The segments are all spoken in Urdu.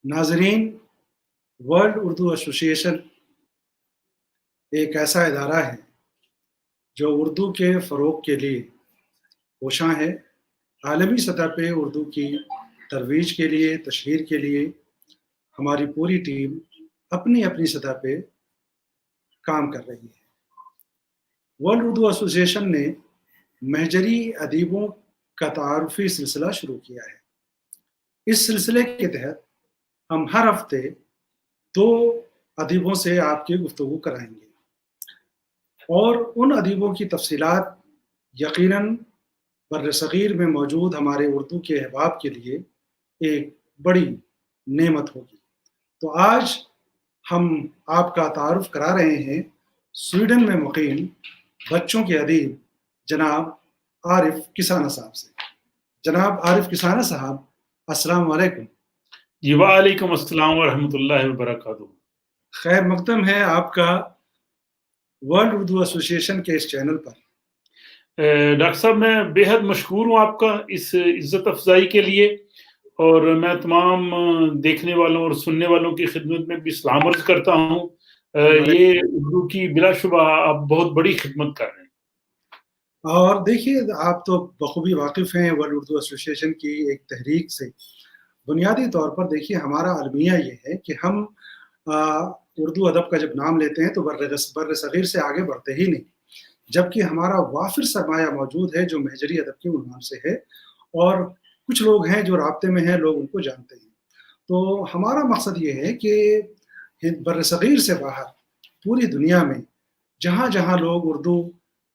ناظرین، ورلڈ اردو ایسوسی ایشن ایک ایسا ادارہ ہے جو اردو کے فروغ کے لیے کوشاں ہے۔ عالمی سطح پہ اردو کی ترویج کے لیے، تشہیر کے لیے ہماری پوری ٹیم اپنی اپنی سطح پہ کام کر رہی ہے۔ ورلڈ اردو ایسوسی ایشن نے مہجری ادیبوں کا تعارفی سلسلہ شروع کیا ہے۔ اس سلسلے کے تحت ہم ہر ہفتے 2 ادیبوں سے آپ کی گفتگو کرائیں گے اور ان ادیبوں کی تفصیلات یقیناً بر صغیر میں موجود ہمارے اردو کے احباب کے لیے ایک بڑی نعمت ہوگی۔ تو آج ہم آپ کا تعارف کرا رہے ہیں سویڈن میں مقیم بچوں کے ادیب جناب عارف کسانہ صاحب سے۔ جناب عارف کسانہ صاحب، السلام علیکم۔ جی وعلیکم السلام ورحمۃ اللہ وبرکاتہ۔ خیر مقدم ہے آپ کا ورلڈ اردو ایسوسی ایشن کے اس چینل پر۔ ڈاکٹر صاحب، میں بے حد مشکور ہوں آپ کا اس عزت افزائی کے لیے، اور میں تمام دیکھنے والوں اور سننے والوں کی خدمت میں بھی سلام عرض کرتا ہوں۔ یہ اردو کی بلا شبہ آپ بہت بڑی خدمت کر رہے ہیں۔ اور دیکھیے، آپ تو بخوبی واقف ہیں ورلڈ اردو ایسوسی ایشن کی ایک تحریک سے۔ بنیادی طور پر دیکھیے، ہمارا المیہ یہ ہے کہ ہم اردو ادب کا جب نام لیتے ہیں تو بر صغیر سے آگے بڑھتے ہی نہیں، جبکہ ہمارا وافر سرمایہ موجود ہے جو مہجری ادب کے عنوان سے ہے، اور کچھ لوگ ہیں جو رابطے میں ہیں، لوگ ان کو جانتے ہیں۔ تو ہمارا مقصد یہ ہے کہ بر صغیر سے باہر پوری دنیا میں جہاں جہاں لوگ اردو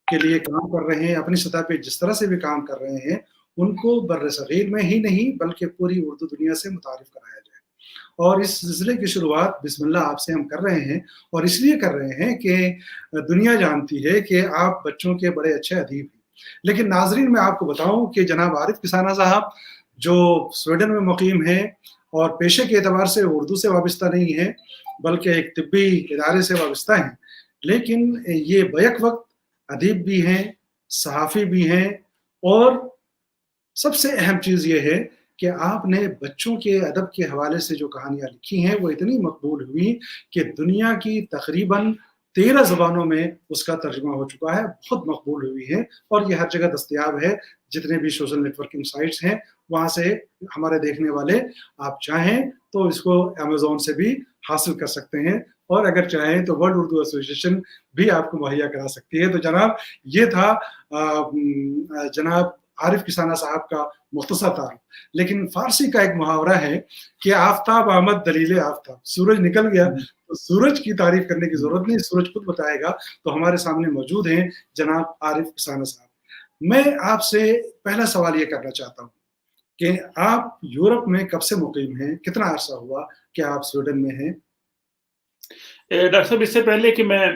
کے لیے کام کر رہے ہیں، اپنی سطح پہ جس طرح سے بھی کام کر رہے ہیں، ان کو بر صغیر میں ہی نہیں بلکہ پوری اردو دنیا سے متعارف کرایا جائے۔ اور اس سلسلے کی شروعات بسم اللہ آپ سے ہم کر رہے ہیں، اور اس لیے کر رہے ہیں کہ دنیا جانتی ہے کہ آپ بچوں کے بڑے اچھے ادیب ہیں۔ لیکن ناظرین، میں آپ کو بتاؤں کہ جناب عارف کسانہ صاحب جو سویڈن میں مقیم ہیں اور پیشے کے اعتبار سے اردو سے وابستہ نہیں ہیں بلکہ ایک طبی ادارے سے وابستہ ہیں، لیکن یہ بیک وقت ادیب بھی ہیں، صحافی بھی ہیں، اور سب سے اہم چیز یہ ہے کہ آپ نے بچوں کے ادب کے حوالے سے جو کہانیاں لکھی ہیں وہ اتنی مقبول ہوئی کہ دنیا کی تقریباً 13 زبانوں میں اس کا ترجمہ ہو چکا ہے، بہت مقبول ہوئی ہے، اور یہ ہر جگہ دستیاب ہے۔ جتنے بھی سوشل نیٹ ورکنگ سائٹس ہیں وہاں سے ہمارے دیکھنے والے آپ چاہیں تو اس کو امیزون سے بھی حاصل کر سکتے ہیں، اور اگر چاہیں تو ورلڈ اردو ایسوسی ایشن بھی آپ کو مہیا کرا سکتی ہے۔ تو جناب، یہ تھا جناب عارف کسانہ صاحب کا مختصر تعارف۔ لیکن فارسی کا ایک محاورہ ہے کہ آفتاب آمد دلیل آفتاب، سورج نکل گیا تو سورج کی تعریف کرنے کی ضرورت نہیں، سورج خود بتائے گا۔ تو ہمارے سامنے موجود ہیں جناب عارف کسانہ صاحب۔ میں آپ سے پہلا سوال یہ کرنا چاہتا ہوں کہ آپ یورپ میں کب سے مقیم ہیں؟ کتنا عرصہ ہوا کہ آپ سویڈن میں ہیں؟ ڈاکٹر صاحب، اس سے پہلے کہ میں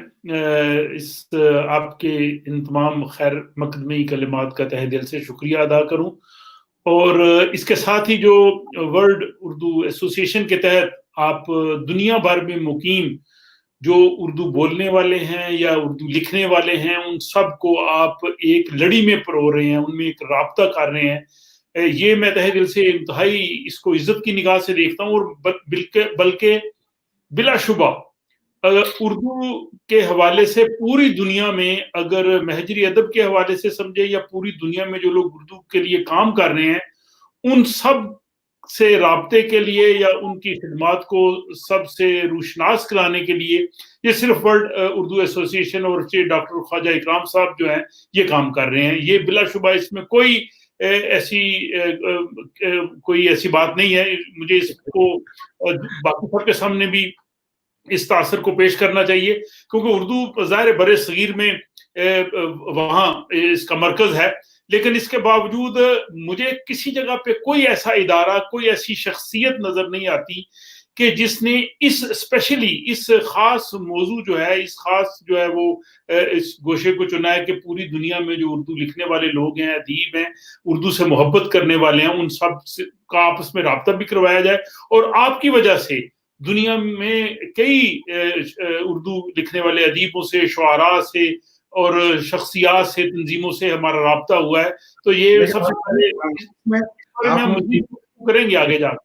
اس آپ کے ان تمام خیر مقدمی کلمات کا تہ دل سے شکریہ ادا کروں، اور اس کے ساتھ ہی جو ورلڈ اردو ایسوسی ایشن کے تحت آپ دنیا بھر میں مقیم جو اردو بولنے والے ہیں یا اردو لکھنے والے ہیں، ان سب کو آپ ایک لڑی میں پرو رہے ہیں، ان میں ایک رابطہ کر رہے ہیں، یہ میں تہ دل سے انتہائی اس کو عزت کی نگاہ سے دیکھتا ہوں۔ اور بلکہ بلا شبہ اردو کے حوالے سے پوری دنیا میں، اگر مہجری ادب کے حوالے سے سمجھے یا پوری دنیا میں جو لوگ اردو کے لیے کام کر رہے ہیں، ان سب سے رابطے کے لیے یا ان کی خدمات کو سب سے روشناس کرانے کے لیے یہ صرف ورلڈ اردو ایسوسی ایشن اور ڈاکٹر خواجہ اکرام صاحب جو ہیں یہ کام کر رہے ہیں۔ یہ بلا شبہ اس میں کوئی ایسی بات نہیں ہے۔ مجھے اس کو باقی سب کے سامنے بھی اس تاثر کو پیش کرنا چاہیے، کیونکہ اردو ظاہر بر صغیر میں وہاں اس کا مرکز ہے، لیکن اس کے باوجود مجھے کسی جگہ پہ کوئی ایسا ادارہ، کوئی ایسی شخصیت نظر نہیں آتی کہ جس نے اسپیشلی اس خاص موضوع جو ہے، اس خاص جو ہے وہ اس گوشے کو چنا ہے کہ پوری دنیا میں جو اردو لکھنے والے لوگ ہیں، ادیب ہیں، اردو سے محبت کرنے والے ہیں، ان سب کا آپس میں رابطہ بھی کروایا جائے۔ اور آپ کی وجہ سے دنیا میں کئی اردو لکھنے والے ادیبوں سے، شعراء سے اور شخصیات سے، تنظیموں سے ہمارا رابطہ ہوا ہے۔ تو یہ سب سے پہلے ہم مزید کریں گے آگے جا کے۔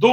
2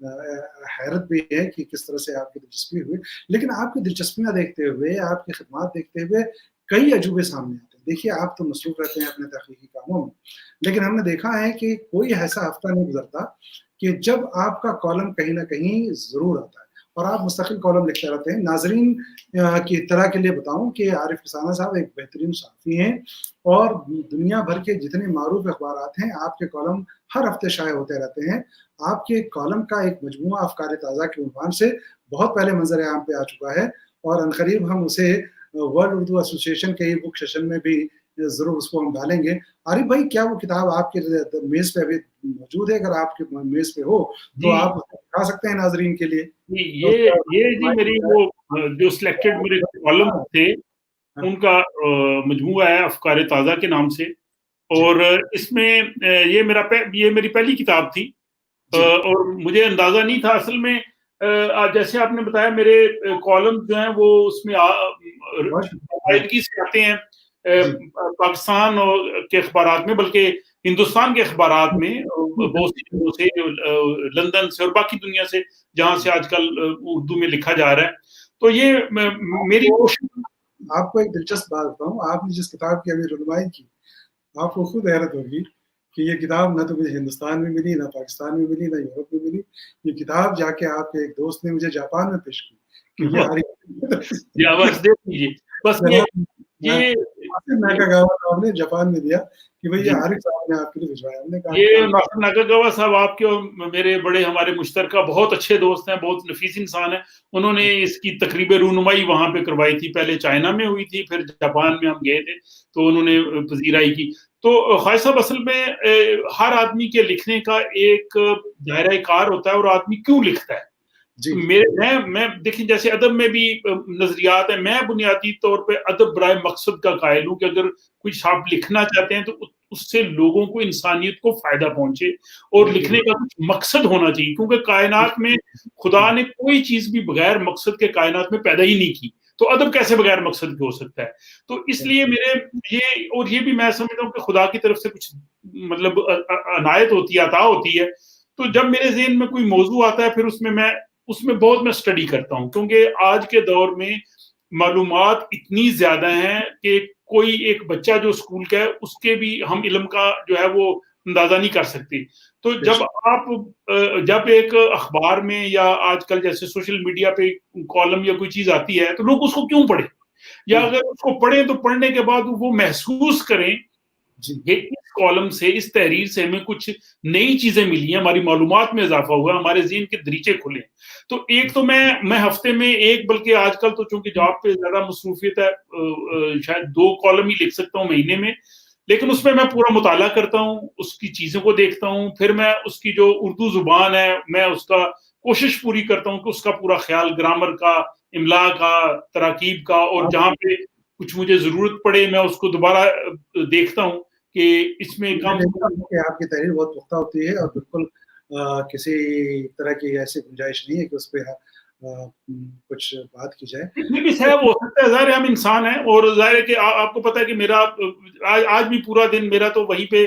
حیرت بھی ہے کہ کس طرح سے آپ کی دلچسپی ہوئی، لیکن آپ کی دلچسپیاں دیکھتے ہوئے، آپ کی خدمات دیکھتے ہوئے کئی عجوبے سامنے آتے ہیں۔ دیکھیے آپ تو مصروف رہتے ہیں اپنے تحقیقی کاموں میں، لیکن ہم نے دیکھا ہے کہ کوئی ایسا ہفتہ نہیں گزرتا کہ جب آپ کا کالم کہیں نہ کہیں ضرور آتا ہے، اور آپ مستقل کالم لکھتے رہتے ہیں۔ ناظرین کی اطلاع کے لیے بتاؤں کہ عارف رسانہ صاحب ایک بہترین صحافی ہیں، اور دنیا بھر کے جتنے معروف اخبارات ہیں، آپ کے کالم ہر ہفتے شائع ہوتے رہتے ہیں۔ آپ کے کالم کا ایک مجموعہ افکار تازہ کے عنوان سے بہت پہلے منظر عام پہ آ چکا ہے، اور عنقریب ہم اسے ورلڈ اردو ایسوسی ایشن کے بک سیشن میں بھی ضرور اس کو ہم ڈالیں گے۔ عارف بھائی، کیا وہ کتاب آپ کے میز پہ ابھی موجود ہے؟ اگر آپ کے میز پہ ہو تو جی آپ اسے دکھا سکتے ہیں ناظرین کے لیے؟ جی، تو یہ جی میری وہ جو سلیکٹڈ میرے کالم تھے ہاں، ان کا مجموعہ ہے افکار تازہ کے نام سے، جی اور اس میں یہ میری پہلی کتاب تھی، جی اور مجھے اندازہ نہیں تھا اصل میں، جیسے آپ نے بتایا میرے کالم جو ہیں وہ اس میں بہت شکریہ۔ ہاں، باقاعدگی سے آتے ہیں جی پاکستان کے اخبارات میں، بلکہ ہندوستان کے اخبارات میں بہت سی جگہوں سے، لندن سے اور باقی دنیا سے، جہاں سے آج کل اردو میں لکھا جا رہا ہے۔ تو یہ میری کوشش۔ آپ کو ایک دلچسپ بات بتاؤں، آپ نے جس کتاب کی ابھی رنمائی کی، آپ کو خود حیرت ہوگی کہ یہ کتاب نہ تو مجھے ہندوستان میں ملی، نہ پاکستان میں ملی، نہ یورپ میں ملی۔ یہ کتاب جا کے آپ کے ایک دوست نے مجھے جاپان میں پیش کی کہ یہ یا بس دیکھ لیجیے، بس یہ ناکاگاوا صاحب نے جاپان میں دیا کہ بھئی یہ جی، عارف صاحب نے آپ کے لیے بھجوایا۔ ہم نے کہا کہ یہ ناصر ناکاگاوا صاحب آپ کے اور میرے بڑے ہمارے مشترکہ بہت اچھے دوست ہیں، بہت نفیس انسان ہیں۔ انہوں نے اس کی تقریب رونمائی وہاں پہ کروائی تھی، پہلے چائنا میں ہوئی تھی، پھر جاپان میں ہم گئے تھے تو انہوں نے پذیرائی کی۔ تو خواجہ صاحب اصل میں ہر آدمی کے لکھنے کا ایک دائرہ کار ہوتا ہے، اور آدمی کیوں لکھتا ہے۔ جی میں دیکھیں جیسے ادب میں بھی نظریات ہیں، میں بنیادی طور پہ ادب برائے مقصد کا قائل ہوں کہ اگر کچھ آپ لکھنا چاہتے ہیں تو اس سے لوگوں کو، انسانیت کو فائدہ پہنچے، اور لکھنے کا کچھ مقصد ہونا چاہیے، کیونکہ کائنات میں خدا نے کوئی چیز بھی بغیر مقصد کے کائنات میں پیدا ہی نہیں کی، تو ادب کیسے بغیر مقصد کے ہو سکتا ہے۔ تو اس لیے یہ بھی میں سمجھتا ہوں کہ خدا کی طرف سے کچھ مطلب عنایت ہوتی ہے، عطا ہوتی ہے۔ تو جب میرے ذہن میں کوئی موضوع آتا ہے، پھر اس میں بہت میں اسٹڈی کرتا ہوں، کیونکہ آج کے دور میں معلومات اتنی زیادہ ہیں کہ کوئی ایک بچہ جو اسکول کا ہے، اس کے بھی ہم علم کا جو ہے وہ اندازہ نہیں کر سکتے۔ تو جب ایک اخبار میں یا آج کل جیسے سوشل میڈیا پہ کالم یا کوئی چیز آتی ہے، تو لوگ اس کو کیوں پڑھیں، یا اگر اس کو پڑھیں تو پڑھنے کے بعد وہ محسوس کریں جی کہ اس کالم سے، اس تحریر سے ہمیں کچھ نئی چیزیں ملی ہیں، ہماری معلومات میں اضافہ ہوا، ہمارے ذہن کے دریچے کھلے۔ تو ایک تو میں ہفتے میں ایک، بلکہ آج کل تو چونکہ جاب پہ زیادہ مصروفیت ہے، شاید 2 کالم ہی لکھ سکتا ہوں مہینے میں، لیکن اس میں پورا مطالعہ کرتا ہوں، اس کی چیزوں کو دیکھتا ہوں، پھر میں اس کی جو اردو زبان ہے، میں اس کا کوشش پوری کرتا ہوں کہ اس کا پورا خیال، گرامر کا، املا کا، تراکیب کا، اور جہاں پہ کچھ مجھے ضرورت پڑے میں اس کو دوبارہ دیکھتا ہوں کہ اس میں میں کم۔ دیکھتا ہوں کہ آپ کی تحریر بہت پختہ ہوتی ہے، اور بالکل کسی طرح کی ایسی گنجائش نہیں ہے کہ اس پہ کچھ بات کی جائے۔ بھی صاحب ہو سکتا ہے، ظاہر ہے ہم انسان ہیں، اور ظاہر ہے کہ آپ کو پتا ہے کہ میرا آج بھی پورا دن میرا تو وہیں پہ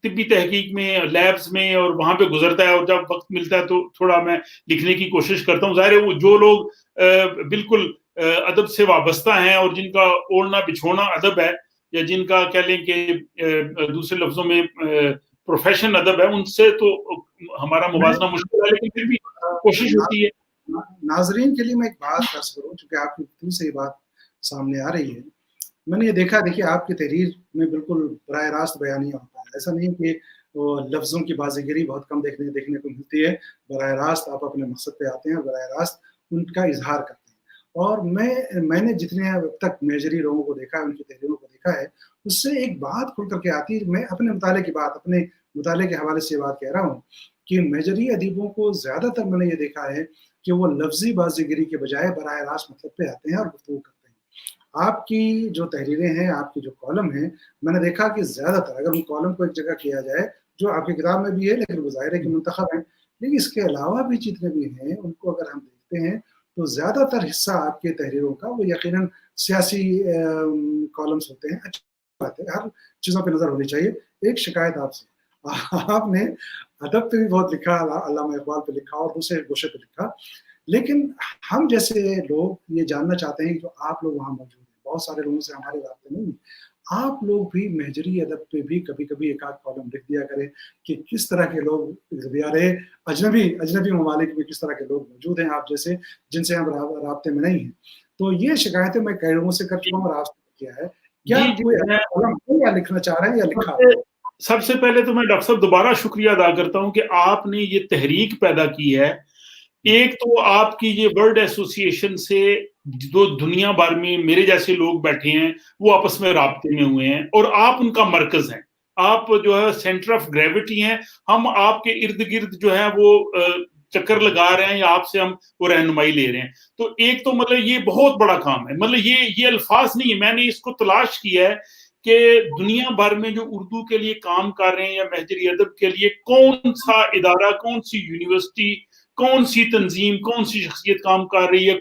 طبی تحقیق میں، لیبز میں، اور وہاں پہ گزرتا ہے، اور جب وقت ملتا ہے تو تھوڑا میں لکھنے کی کوشش کرتا ہوں۔ ظاہر ہے وہ جو لوگ بالکل ادب سے وابستہ ہیں، اور جن کا اوڑھنا بچھونا ادب ہے، یا جن کا کہہ لیں کہ دوسرے لفظوں میں پروفیشن ادب ہے، ان سے تو ہمارا موازنہ مشکل ہے، لیکن پھر بھی کوشش ہوتی ہے۔ ناظرین کے لیے میں ایک بات عرض کروں، چونکہ آپ کی گفتگو سے یہ بات سامنے آ رہی ہے۔ میں نے یہ دیکھا، دیکھیے آپ کی تحریر میں بالکل براہ راست بیانیہ ہوتا ہے، ایسا نہیں کہ وہ لفظوں کی بازیگری بہت کم دیکھنے کو ملتی ہے۔ براہ راست آپ اپنے مقصد پہ آتے ہیں، براہ راست ان کا اظہار کرتے ہیں۔ اور میں نے جتنے اب تک میجری لوگوں کو دیکھا ہے، ان کی تحریروں کو دیکھا ہے، اس سے ایک بات کھل کر کے آتی ہے۔ میں اپنے مطالعے کی بات، اپنے مطالعے کے حوالے سے یہ بات کہہ رہا ہوں کہ میجری ادیبوں کو زیادہ تر میں نے یہ دیکھا ہے کہ وہ لفظی بازیگری کے بجائے براہ راست مطلب پہ آتے ہیں اور گفتگو کرتے ہیں۔ آپ کی جو تحریریں ہیں، آپ کی جو کالم ہیں، میں نے دیکھا کہ زیادہ تر اگر ان کالم کو ایک جگہ کیا جائے، جو آپ کی کتاب میں بھی ہے لیکن وہ ظاہر ہے کہ منتخب ہیں، لیکن اس کے علاوہ بھی جتنے بھی ہیں ان کو اگر ہم دیکھتے ہیں تو زیادہ تر حصہ آپ کے تحریروں کا وہ یقیناً سیاسی کالمز ہوتے ہیں۔ اچھی بات ہے، ہر چیزوں پہ نظر ہونی چاہیے۔ ایک شکایت آپ سے، آپ نے ادب پہ بھی بہت لکھا، علامہ اقبال پہ لکھا اور دوسرے گوشے پہ لکھا، لیکن ہم جیسے لوگ یہ جاننا چاہتے ہیں کہ جو آپ لوگ وہاں موجود ہیں، بہت سارے لوگوں سے ہمارے رابطے نہیں ہیں، آپ لوگ بھی مہجری ادب پہ بھی کبھی کبھی ایک آدھ کالم لکھ دیا کریں کہ کس طرح کے لوگ بیارے اجنبی ممالک میں کس طرح کے لوگ موجود ہیں آپ جیسے، جن سے ہم رابطے میں نہیں ہیں. تو یہ شکایتیں میں کئی لوگوں سے کر چکا ہوں اور آپ سے کیا ہے. کیا جی کوئی میں ایسا کالم ہے یا لکھنا چاہ رہے ہیں یا لکھا؟ سب سے پہلے تو میں ڈاکٹر صاحب دوبارہ شکریہ ادا کرتا ہوں کہ آپ نے یہ تحریک پیدا کی ہے. ایک تو آپ کی یہ ورلڈ ایسوسی ایشن سے جو دنیا بھر میں میرے جیسے لوگ بیٹھے ہیں وہ آپس میں رابطے میں ہوئے ہیں اور آپ ان کا مرکز ہیں، آپ جو ہے سینٹر آف گریوٹی ہیں. ہم آپ کے ارد گرد جو ہے وہ چکر لگا رہے ہیں یا آپ سے ہم وہ رہنمائی لے رہے ہیں. تو ایک تو مطلب یہ بہت بڑا کام ہے، مطلب یہ الفاظ نہیں ہے، میں نے اس کو تلاش کیا ہے کہ دنیا بھر میں جو اردو کے لیے کام کر رہے ہیں یا مہجری ادب کے لیے کون سا ادارہ، کون سی یونیورسٹی، کون سی تنظیم، کون سی شخصیت کام کر رہی ہے،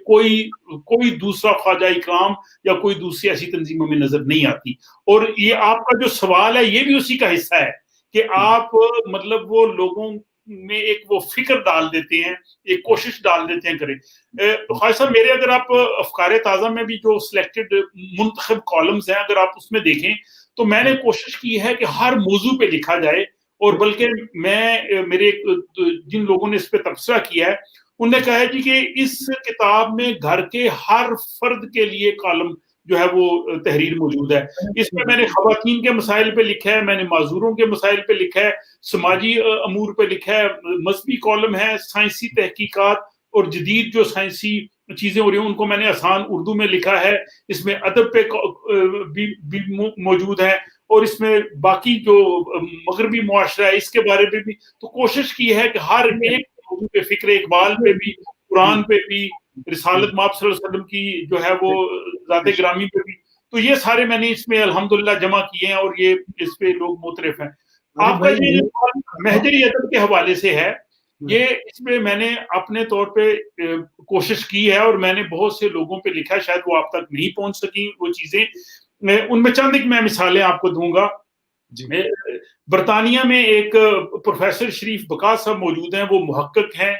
کوئی دوسرا خواجہ اکرام یا کوئی دوسری ایسی تنظیموں میں نظر نہیں آتی. اور یہ آپ کا جو سوال ہے یہ بھی اسی کا حصہ ہے کہ آپ مطلب وہ لوگوں میں ایک وہ فکر ڈال دیتے ہیں، ایک کوشش ڈال دیتے ہیں کریں. خواجہ صاحب میرے اگر آپ افکار تازہ میں بھی جو سلیکٹڈ منتخب کالمز ہیں اگر آپ اس میں دیکھیں تو میں نے کوشش کی ہے کہ ہر موضوع پہ لکھا جائے. اور بلکہ میرے جن لوگوں نے اس پہ تبصرہ کیا ہے انہوں نے کہا ہے جی کہ اس کتاب میں گھر کے ہر فرد کے لیے کالم جو ہے وہ تحریر موجود ہے. اس میں نے خواتین کے مسائل پہ لکھا ہے، میں نے معذوروں کے مسائل پہ لکھا ہے، سماجی امور پہ لکھا ہے، مذہبی کالم ہے، سائنسی تحقیقات اور جدید جو سائنسی چیزیں ہو رہی ہیں ان کو میں نے آسان اردو میں لکھا ہے. اس میں ادب پہ بھی موجود ہے اور اس میں باقی جو مغربی معاشرہ ہے اس کے بارے میں بھی. تو کوشش کی ہے کہ ہر ایک موضوع پہ، فکر اقبال پہ بھی، قرآن پہ بھی، رسالت مآب صلی اللہ علیہ وسلم کی جو ہے وہ ذات گرامی پہ بھی، تو یہ سارے میں نے اس میں الحمدللہ جمع کیے ہیں اور یہ اس پہ لوگ مترف ہیں. آپ کا یہ مہجری ادب کے حوالے سے ہے، یہ اس میں میں نے اپنے طور پہ کوشش کی ہے اور میں نے بہت سے لوگوں پہ لکھا ہے، شاید وہ آپ تک نہیں پہنچ سکی وہ چیزیں. ان میں چند ایک میں مثالیں آپ کو دوں گا. برطانیہ میں ایک پروفیسر شریف بقا صاحب موجود ہیں، وہ محقق ہیں،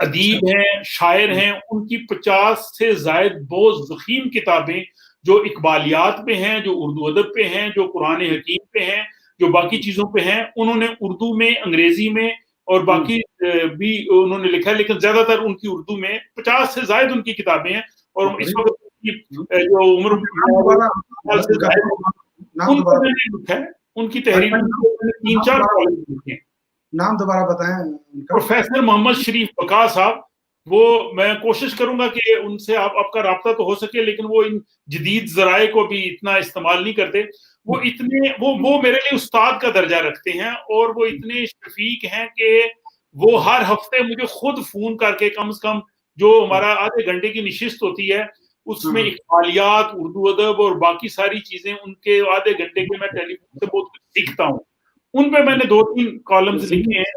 ادیب ہیں، شاعر ہیں. ان کی 50 سے زائد بہت ضخیم کتابیں جو اقبالیات پہ ہیں، جو اردو ادب پہ ہیں، جو قرآن حکیم پہ ہیں، جو باقی چیزوں پہ ہیں، انہوں نے اردو میں، انگریزی میں اور باقی بھی انہوں نے لکھا ہے، لیکن زیادہ تر ان کی اردو میں 50 سے زائد ان کی کتابیں ہیں. اور اس وقت جو عمر ان کو میں نے لکھا ہے، ان کی تحریر 3-4 کالم لکھے ہیں. نام دوبارہ بتائیں. پروفیسر محمد شریف بقا صاحب، وہ میں کوشش کروں گا کہ ان سے آپ کا رابطہ تو ہو سکے، لیکن وہ ان جدید ذرائع کو بھی اتنا استعمال نہیں کرتے. وہ اتنے وہ میرے لیے استاد کا درجہ رکھتے ہیں اور وہ اتنے شفیق ہیں کہ وہ ہر ہفتے مجھے خود فون کر کے کم سے کم جو ہمارا آدھے گھنٹے کی نشست ہوتی ہے اس میں اقبالیات، اردو ادب اور باقی ساری چیزیں ان کے آدھے گھنٹے کے میں ٹیلی فون سے بہت کچھ سیکھتا ہوں. ان پہ میں نے 2-3 کالمز لکھے ہیں.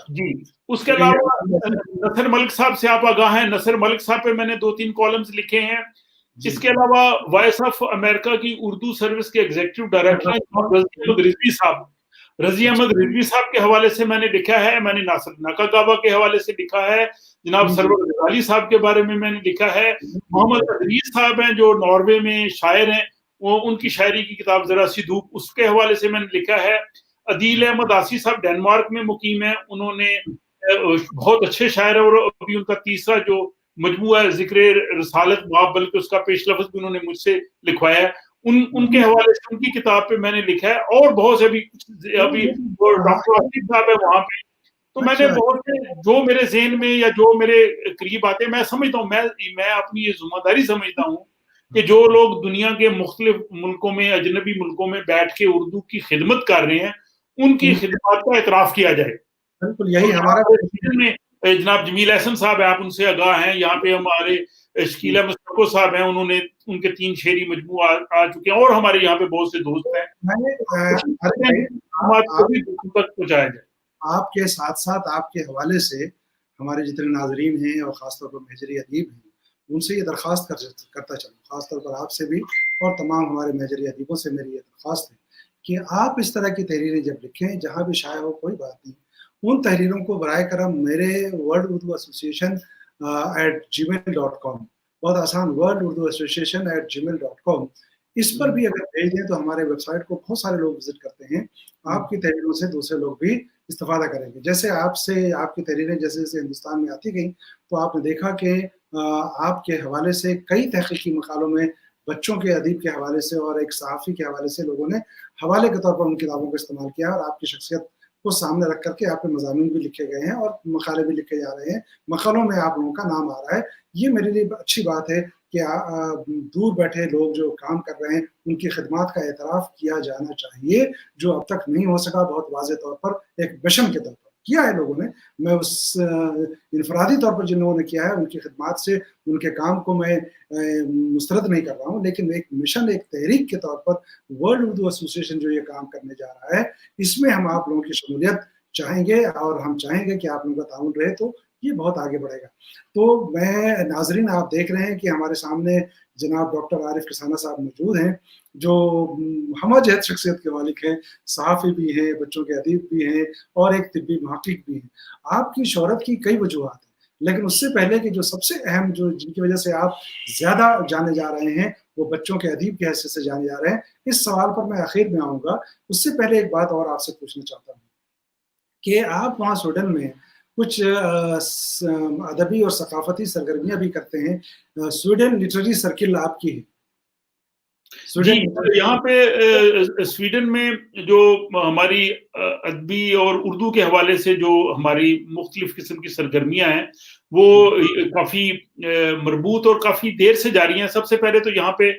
جی اس کے علاوہ نصر ملک صاحب سے آپ آگاہ ہیں، نصر ملک صاحب پہ میں نے 2-3 کالمز لکھے ہیں. اس کے علاوہ وائس آف امریکہ کی اردو سروس کے ایگزیکٹو ڈائریکٹر ہیں رضی احمد رضوی صاحب کے حوالے سے میں نے لکھا ہے. میں نے ناصر ناکاگاوا کے حوالے سے لکھا ہے. جناب سرور غزالی صاحب کے بارے میں نے لکھا ہے. محمد ادریس صاحب ہیں جو ناروے میں شاعر ہیں، وہ ان کی شاعری کی کتاب ذرا سی دھوپ، اس کے حوالے سے میں نے لکھا ہے. عدیل احمد آسی صاحب ڈینمارک میں مقیم ہیں، انہوں نے بہت اچھے شاعر ہیں اور ابھی ان کا تیسرا جو مجموعہ ہے ذکر رسالت مآب، بلکہ اس کا پیش لفظ بھی انہوں نے مجھ سے لکھوایا ہے. ان کے حوالے سے ان کی کتاب پہ میں نے لکھا ہے. اور بہت سے ابھی ڈاکٹر آصف صاحب ہے وہاں پہ. تو میں نے بہت سے جو میرے ذہن میں یا جو میرے قریب آتے ہیں، میں سمجھتا ہوں، میں اپنی یہ ذمہ داری سمجھتا ہوں کہ جو لوگ دنیا کے مختلف ملکوں میں، اجنبی ملکوں میں بیٹھ کے اردو کی خدمت کر رہے ہیں، ان کی خدمات کا اعتراف کیا جائے. بالکل یہی ہمارا جناب جمیل احسن صاحب ہیں، آپ ان سے آگاہ ہیں. یہاں پہ ہمارے شکیلہ مصطفی صاحب ہیں، انہوں نے ان کے 3 شعری مجموعہ آ چکے ہیں اور ہمارے یہاں پہ بہت سے دوست ہیں. پہنچایا جائے. آپ کے ساتھ ساتھ آپ کے حوالے سے ہمارے جتنے ناظرین ہیں اور خاص طور پر مہجری ادیب ہیں ان سے یہ درخواست کرتا چلوں، خاص طور پر آپ سے بھی اور تمام ہمارے مہجری ادیبوں سے میری یہ درخواست ہے کہ آپ اس طرح کی تحریریں جب لکھیں جہاں بھی شائع ہو کوئی بات نہیں، ان تحریروں کو برائے کرم میرے ورلڈ اردو ایسوسیشن @gmail.com، بہت آسان، worldurduassociation@gmail.com، اس پر بھی اگر بھیج دیں تو ہمارے ویب سائٹ کو بہت سارے لوگ وزٹ کرتے ہیں، آپ کی تحریروں سے دوسرے لوگ بھی استفادہ کریں گے. جیسے آپ کی تحریریں جیسے جیسے ہندوستان میں آتی گئیں تو آپ نے دیکھا کہ آپ کے حوالے سے کئی تحقیقی مقالوں میں بچوں کے ادیب کے حوالے سے اور ایک صحافی کے حوالے سے لوگوں نے حوالے کے طور پر ان کتابوں کا استعمال کیا اور آپ کی شخصیت کو سامنے رکھ کر کے آپ کے مضامین بھی لکھے گئے ہیں اور مقالے بھی لکھے جا رہے ہیں، مقالوں میں آپ لوگوں کا نام آ رہا ہے. یہ میرے لیے اچھی بات ہے کہ دور بیٹھے لوگ جو کام کر رہے ہیں ان کی خدمات کا اعتراف کیا جانا چاہیے، جو اب تک نہیں ہو سکا بہت واضح طور پر ایک مشن کے طور پر کیا ہے لوگوں نے. میں اس انفرادی طور پر جن لوگوں نے کیا ہے ان کی خدمات سے ان کے کام کو میں مسترد نہیں کر رہا ہوں، لیکن ایک مشن، ایک تحریک کے طور پر ورلڈ اردو ایسوسیشن جو یہ کام کرنے جا رہا ہے اس میں ہم آپ لوگوں کی شمولیت چاہیں گے اور ہم چاہیں گے کہ آپ لوگوں کا تعاون رہے تو یہ بہت آگے بڑھے گا. تو میں ناظرین آپ دیکھ رہے ہیں کہ ہمارے سامنے جناب ڈاکٹر عارف کسانہ صاحب موجود ہیں جو ہمہ جہت شخصیت کے مالک ہیں، صحافی بھی ہیں، بچوں کے ادیب بھی ہیں اور ایک طبی محقق بھی ہیں. آپ کی شہرت کی کئی وجوہات ہیں، لیکن اس سے پہلے کہ جو سب سے اہم جو جن کی وجہ سے آپ زیادہ جانے جا رہے ہیں وہ بچوں کے ادیب کی حیثیت سے جانے جا رہے ہیں، اس سوال پر میں آخر میں آؤں گا. اس سے پہلے ایک بات اور آپ سے پوچھنا چاہتا ہوں کہ آپ وہاں سویڈن میں کچھ ادبی اور ثقافتی سرگرمیاں بھی کرتے ہیں، سویڈن لٹریری سرکل آپ کی ہے. جی، یہاں پہ سویڈن میں جو ہماری ادبی اور اردو کے حوالے سے جو ہماری مختلف قسم کی سرگرمیاں ہیں وہ کافی مربوط اور کافی دیر سے جاری ہیں. سب سے پہلے تو یہاں پہ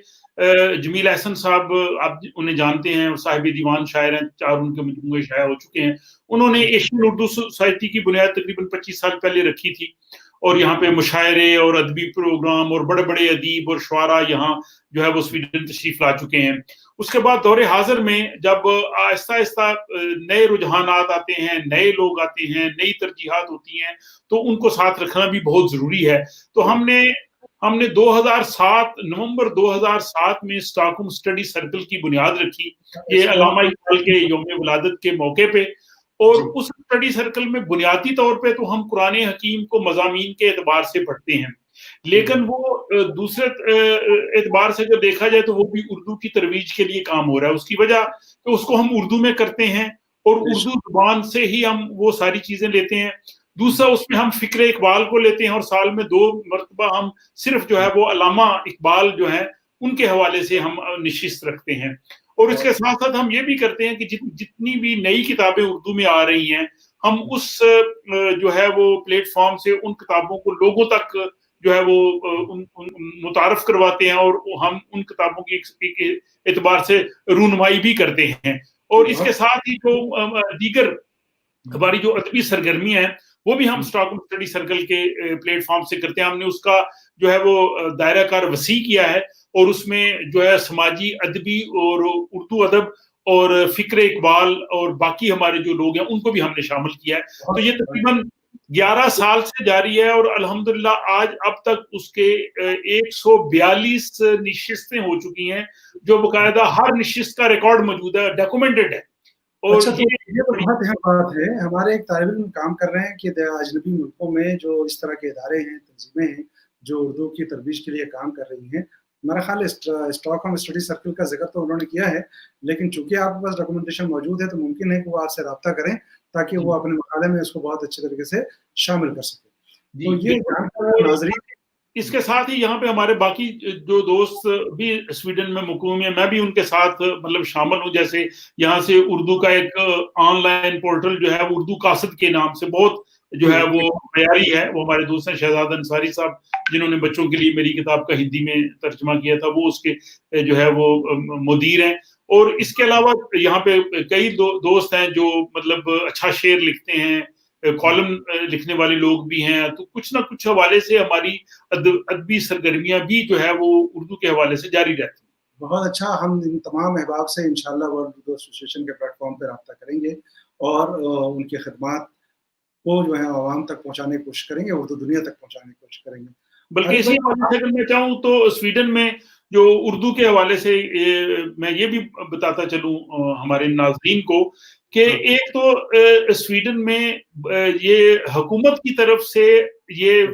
جمیل احسن صاحب، آپ انہیں جانتے ہیں، صاحب دیوان شاعر ہیں، 4 ان کے مجموعے شائع ہو چکے ہیں. انہوں نے ایشین اردو سوسائٹی کی بنیاد تقریباً 25 سال پہلے رکھی تھی اور یہاں پہ مشاعرے اور ادبی پروگرام اور بڑے بڑے ادیب اور شعراء یہاں جو ہے وہ سویڈن تشریف لا چکے ہیں. اس کے بعد دور حاضر میں جب آہستہ آہستہ نئے رجحانات آتے ہیں، نئے لوگ آتے ہیں، نئی ترجیحات ہوتی ہیں تو ان کو ساتھ رکھنا بھی بہت ضروری ہے. تو ہم نے نومبر 2007 میں اسٹاک ہوم اسٹڈی سرکل کی بنیاد رکھی، یہ علامہ اقبال کے یوم ولادت کے موقع پہ. اور اس اسٹڈی سرکل میں بنیادی طور پہ تو ہم قرآن حکیم کو مضامین کے اعتبار سے پڑھتے ہیں، لیکن وہ دوسرے اعتبار سے جو دیکھا جائے تو وہ بھی اردو کی ترویج کے لیے کام ہو رہا ہے. اس کی وجہ کہ اس کو ہم اردو میں کرتے ہیں اور اردو زبان سے ہی ہم وہ ساری چیزیں لیتے ہیں. دوسرا اس میں ہم فکر اقبال کو لیتے ہیں اور سال میں 2 مرتبہ ہم صرف جو ہے وہ علامہ اقبال جو ہے ان کے حوالے سے ہم نشست رکھتے ہیں. اور اس کے ساتھ ساتھ ہم یہ بھی کرتے ہیں کہ جتنی بھی نئی کتابیں اردو میں آ رہی ہیں ہم اس جو ہے وہ پلیٹ فارم سے ان کتابوں کو لوگوں تک جو ہے وہ متعارف کرواتے ہیں اور ہم ان کتابوں کی اعتبار سے رونمائی بھی کرتے ہیں. اور اس کے ساتھ ہی جو دیگر ہماری جو ادبی سرگرمیاں ہیں وہ بھی ہم اسٹاک ہوم اسٹڈی سرکل کے پلیٹ فارم سے کرتے ہیں. ہم نے اس کا جو ہے وہ دائرہ کار وسیع کیا ہے اور اس میں جو ہے سماجی، ادبی اور اردو ادب اور فکر اقبال اور باقی ہمارے جو لوگ ہیں ان کو بھی ہم نے شامل کیا ہے. تو یہ تقریباً 11 سال سے جاری ہے اور الحمدللہ آج اب تک اس کے 142 نشستیں ہو چکی ہیں جو باقاعدہ ہر نشست کا ریکارڈ موجود ہے، ڈاکومنٹڈ ہے. اور اچھا، تو یہ تو بہت اہم بات ہے. ہمارے ایک طالب علم کام کر رہے ہیں کہ اجنبی ملکوں میں جو اس طرح کے ادارے ہیں، تنظیمیں ہیں جو اردو کی ترویج کے لیے کام کر رہی ہیں، میرا خیال ہے اسٹاک ہوم اسٹڈی سرکل کا ذکر تو انہوں نے کیا ہے، لیکن چونکہ آپ کے پاس ڈاکومنٹیشن موجود ہے تو ممکن ہے کہ وہ آپ سے رابطہ کریں تاکہ وہ اپنے مقالے میں اس کو بہت اچھے طریقے سے شامل کر سکیں. تو یہ جان کر ناظرین، اس کے ساتھ ہی یہاں پہ ہمارے باقی جو دوست بھی سویڈن میں مقیم ہیں میں بھی ان کے ساتھ مطلب شامل ہوں. جیسے یہاں سے اردو کا ایک آن لائن پورٹل جو ہے وہ اردو قاصد کے نام سے بہت جو ہے وہ معیاری ہے، وہ ہمارے دوست ہیں شہزاد انصاری صاحب جنہوں نے بچوں کے لیے میری کتاب کا ہندی میں ترجمہ کیا تھا، وہ اس کے جو ہے وہ مدیر ہیں. اور اس کے علاوہ یہاں پہ کئی دوست ہیں جو مطلب اچھا شعر لکھتے ہیں، کالم لکھنے والے لوگ بھی ہیں. تو کچھ نہ کچھ حوالے سے ہماری ادبی سرگرمیاں بھی جو ہے وہ اردو کے حوالے سے جاری رہتی ہیں. بہت اچھا. ہم ان تمام احباب سے انشاءاللہ ورلڈ اردو ایسوسیشن کے پلیٹ فارم پہ رابطہ کریں گے اور ان کی خدمات کو جو ہے عوام تک پہنچانے کی کوشش کریں گے، اردو دنیا تک پہنچانے کی کوشش کریں گے. بلکہ اسی حوالے سے اگر میں چاہوں تو سویڈن میں جو اردو کے حوالے سے میں یہ بھی بتاتا چلوں ہمارے ناظرین کو کہ ایک تو سویڈن میں یہ حکومت کی طرف سے یہ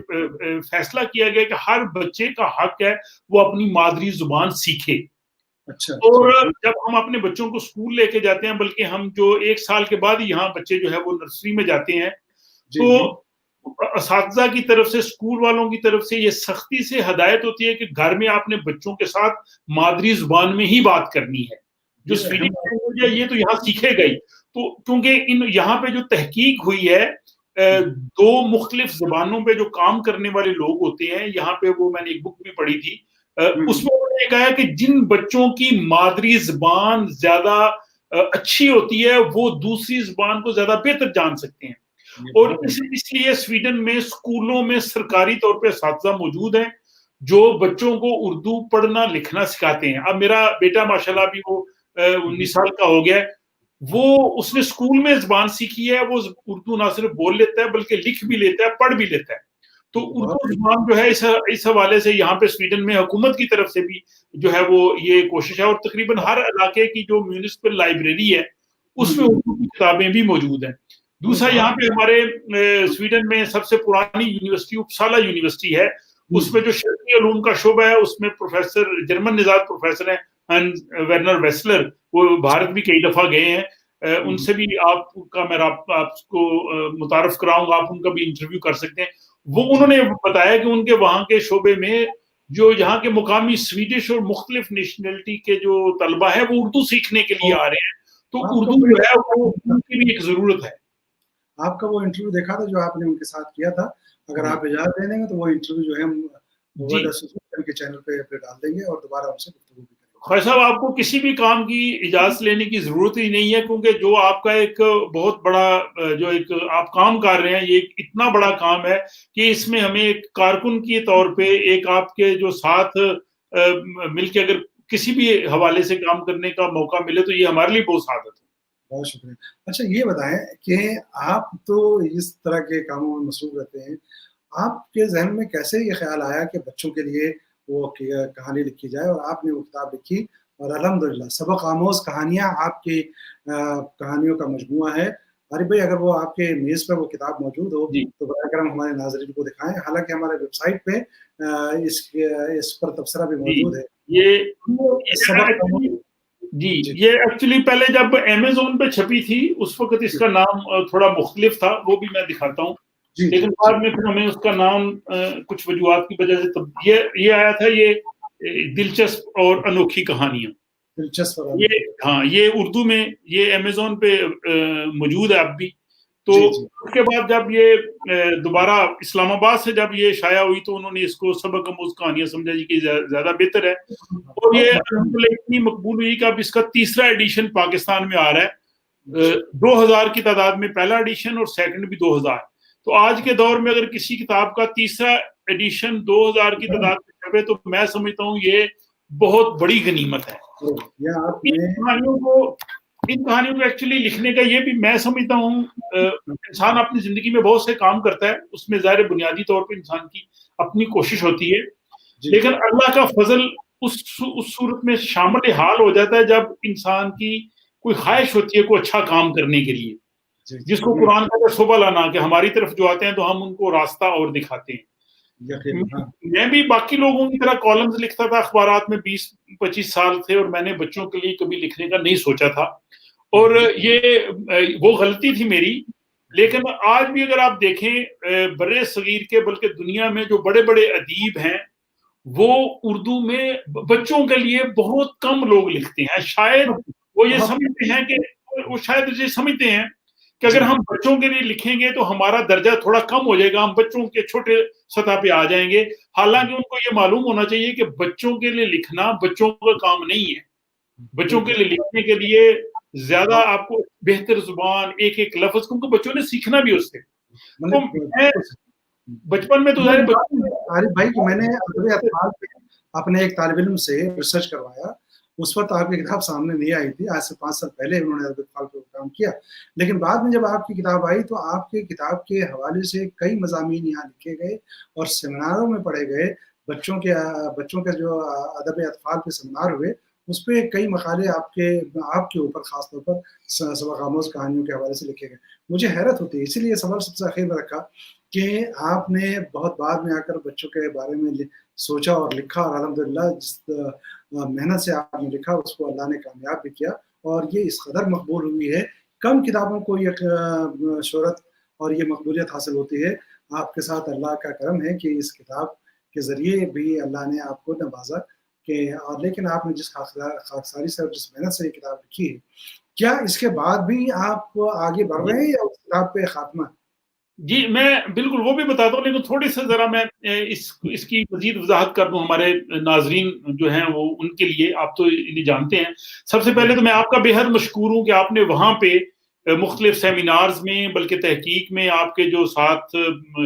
فیصلہ کیا گیا کہ ہر بچے کا حق ہے وہ اپنی مادری زبان سیکھے. اور جب ہم اپنے بچوں کو اسکول لے کے جاتے ہیں، بلکہ ہم جو 1 سال کے بعد یہاں بچے جو ہے وہ نرسری میں جاتے ہیں، تو اساتذہ کی طرف سے، اسکول والوں کی طرف سے یہ سختی سے ہدایت ہوتی ہے کہ گھر میں آپ نے بچوں کے ساتھ مادری زبان میں ہی بات کرنی ہے. جو سویڈش لینگویج ہے یہ تو یہاں سیکھے گئی. تو کیونکہ یہاں پہ جو تحقیق ہوئی ہے 2 مختلف زبانوں پہ جو کام کرنے والے لوگ ہوتے ہیں یہاں پہ، وہ میں نے ایک بک بھی پڑھی تھی، اس میں انہوں نے کہا کہ جن بچوں کی مادری زبان زیادہ اچھی ہوتی ہے وہ دوسری زبان کو زیادہ بہتر جان سکتے ہیں. اور اس لیے سویڈن میں اسکولوں میں سرکاری طور پہ اساتذہ موجود ہیں جو بچوں کو اردو پڑھنا لکھنا سکھاتے ہیں. اب میرا بیٹا ماشاءاللہ ابھی وہ 19 سال کا ہو گیا ہے، وہ اس نے اسکول میں زبان سیکھی ہے، وہ اردو نہ صرف بول لیتا ہے بلکہ لکھ بھی لیتا ہے، پڑھ بھی لیتا ہے. تو اردو زبان جو ہے اس حوالے سے یہاں پہ سویڈن میں حکومت کی طرف سے بھی جو ہے وہ یہ کوشش ہے، اور تقریباً ہر علاقے کی جو میونسپل لائبریری ہے اس میں اردو کی کتابیں بھی موجود ہیں. دوسرا یہاں پہ ہمارے سویڈن میں سب سے پرانی یونیورسٹی اپسالا یونیورسٹی ہے، اس میں جو شرعی علوم کا شعبہ ہے اس میں پروفیسر جرمن نژاد پروفیسر ہیں ہنس ورنر ویسلر، وہ بھارت بھی کئی دفعہ گئے ہیں. ان سے بھی آپ کا میں آپ کو متعارف کراؤں گا، آپ ان کا بھی انٹرویو کر سکتے ہیں. وہ انہوں نے بتایا کہ ان کے وہاں کے شعبے میں جو یہاں کے مقامی سویڈش اور مختلف نیشنلٹی کے جو طلبہ ہیں وہ اردو سیکھنے کے لیے آ رہے ہیں. تو اردو جو ہے وہ ان کی بھی ایک ضرورت ہے. آپ کا وہ انٹرویو دیکھا تھا جو آپ نے ان کے ساتھ کیا تھا، اگر آپ اجازت دے دیں گے تو وہ انٹرویو جو ہے ہم ورلڈ ایسوسیشن کے چینل پہ ڈال دیں گے اور دوبارہ ان سے گفتگو بھی کریں گے. خواجہ صاحب، آپ کو کسی بھی کام کی اجازت لینے کی ضرورت ہی نہیں ہے، کیونکہ جو آپ کا ایک بہت بڑا جو ایک آپ کام کر رہے ہیں یہ اتنا بڑا کام ہے کہ اس میں ہمیں ایک کارکن کے طور پہ ایک آپ کے جو ساتھ مل کے اگر کسی بھی حوالے سے کام کرنے کا موقع ملے تو یہ ہمارے لیے بہت سعادت ہے. بہت شکریہ. اچھا یہ بتائیں کہ آپ تو اس طرح کے کاموں میں مصروف رہتے ہیں، آپ کے ذہن میں کیسے یہ خیال آیا کہ بچوں کے لیے وہ کہانی لکھی جائے، اور آپ نے وہ کتاب لکھی اور الحمدللہ سبق آموز کہانیاں آپ کی کہانیوں کا مجموعہ ہے. عارف بھائی، اگر وہ آپ کے میز پہ وہ کتاب موجود ہو تو براہ کرم ہمارے ناظرین کو دکھائیں. حالانکہ ہمارے ویب سائٹ پہ اس پر تبصرہ بھی موجود ہے. جی، یہ ایکچولی پہلے جب امیزون پہ چھپی تھی اس وقت اس کا نام تھوڑا مختلف تھا، وہ بھی میں دکھاتا ہوں. لیکن بعد میں پھر ہمیں اس کا نام کچھ وجوہات کی وجہ سے یہ آیا تھا، یہ دلچسپ اور انوکھی کہانیاں. ہاں، یہ اردو میں یہ امیزون پہ موجود ہے اب بھی. تو اس کے بعد جب یہ دوبارہ اسلام آباد سے جب یہ شائع ہوئی تو انہوں نے اس کو سبق آموز کہانیاں سمجھا جی کہ زیادہ بہتر ہے. اور یہ الحمدللہ اتنی مقبول ہوئی کہ اب اس کا 3را ایڈیشن پاکستان میں آ رہا ہے. 2000 کی تعداد میں پہلا ایڈیشن اور سیکنڈ بھی 2000. تو آج کے دور میں اگر کسی کتاب کا 3را ایڈیشن 2000 کی تعداد میں چھپے تو میں سمجھتا ہوں یہ بہت بڑی غنیمت ہے. ان کہانیوں کو ایکچولی لکھنے کا یہ بھی میں سمجھتا ہوں انسان اپنی زندگی میں بہت سے کام کرتا ہے، اس میں ظاہر بنیادی طور پہ انسان کی اپنی کوشش ہوتی ہے، لیکن اللہ کا فضل اس صورت میں شامل حال ہو جاتا ہے جب انسان کی کوئی خواہش ہوتی ہے کوئی اچھا کام کرنے کے لیے، جس کو قرآن کا صبح لانا کہ ہماری طرف جو آتے ہیں تو ہم ان کو راستہ اور دکھاتے ہیں. میں بھی باقی لوگوں کی طرح کالمز لکھتا تھا اخبارات میں، 20-25 سال تھے، اور میں نے بچوں کے لیے کبھی لکھنے کا نہیں سوچا تھا، اور یہ وہ غلطی تھی میری. لیکن آج بھی اگر آپ دیکھیں برے صغیر کے بلکہ دنیا میں جو بڑے بڑے ادیب ہیں وہ اردو میں بچوں کے لیے بہت کم لوگ لکھتے ہیں. شاید وہ یہ سمجھتے ہیں کہ اگر ہم بچوں کے لیے لکھیں گے تو ہمارا درجہ تھوڑا کم ہو جائے گا، ہم بچوں کے چھوٹے سطح پہ آ جائیں گے. حالانکہ ان کو یہ معلوم ہونا چاہیے کہ بچوں کے لیے لکھنا بچوں کا کام نہیں ہے. بچوں کے لیے لکھنے کے لیے زیادہ آپ کو بہتر زبان، ایک ایک لفظ، کیونکہ بچوں نے سیکھنا بھی اس سے. بچپن میں تو عارف بھائی کہ میں نے اپنے ایک طالب علم سے ریسرچ کروایا، اس وقت آپ کی کتاب سامنے نہیں آئی تھی، آج سے 5 سال پہلے انہوں نے ادب اطفال پہ کام کیا. لیکن بعد میں جب آپ کی کتاب آئی تو آپ کی کتاب کے حوالے سے کئی مضامین یہاں لکھے گئے اور سیمیناروں میں پڑھے گئے. بچوں کے جو ادب اطفال پہ سیمینار ہوئے، اس پہ کئی مقالے آپ کے اوپر خاص طور پر سبق آموز کہانیوں کے حوالے سے لکھے گئے. مجھے حیرت ہوتی ہے، اسی لیے سوال سب سے آخر میں رکھا کہ آپ نے بہت بعد میں آ کر بچوں کے بارے میں سوچا اور لکھا، اور الحمدللہ جس محنت سے آپ نے لکھا اس کو اللہ نے کامیاب بھی کیا، اور یہ اس قدر مقبول ہوئی ہے. کم کتابوں کو یہ شہرت اور یہ مقبولیت حاصل ہوتی ہے. آپ کے ساتھ اللہ کا کرم ہے کہ اس کتاب کے ذریعے بھی اللہ نے آپ کو نوازا اور لیکن آپ نے جس خاکساری سے اور جس محنت سے یہ کتاب لکھی ہے، کیا اس کے بعد بھی آپ آگے بڑھ رہے ہیں یا اس کتاب پہ خاتمہ؟ جی میں بالکل وہ بھی بتاتا ہوں، لیکن تھوڑی سی ذرا میں اس کی مزید وضاحت کر دوں ہمارے ناظرین جو ہیں وہ ان کے لیے. آپ تو انہیں جانتے ہیں. سب سے پہلے تو میں آپ کا بے حد مشکور ہوں کہ آپ نے وہاں پہ مختلف سیمینارز میں بلکہ تحقیق میں آپ کے جو ساتھ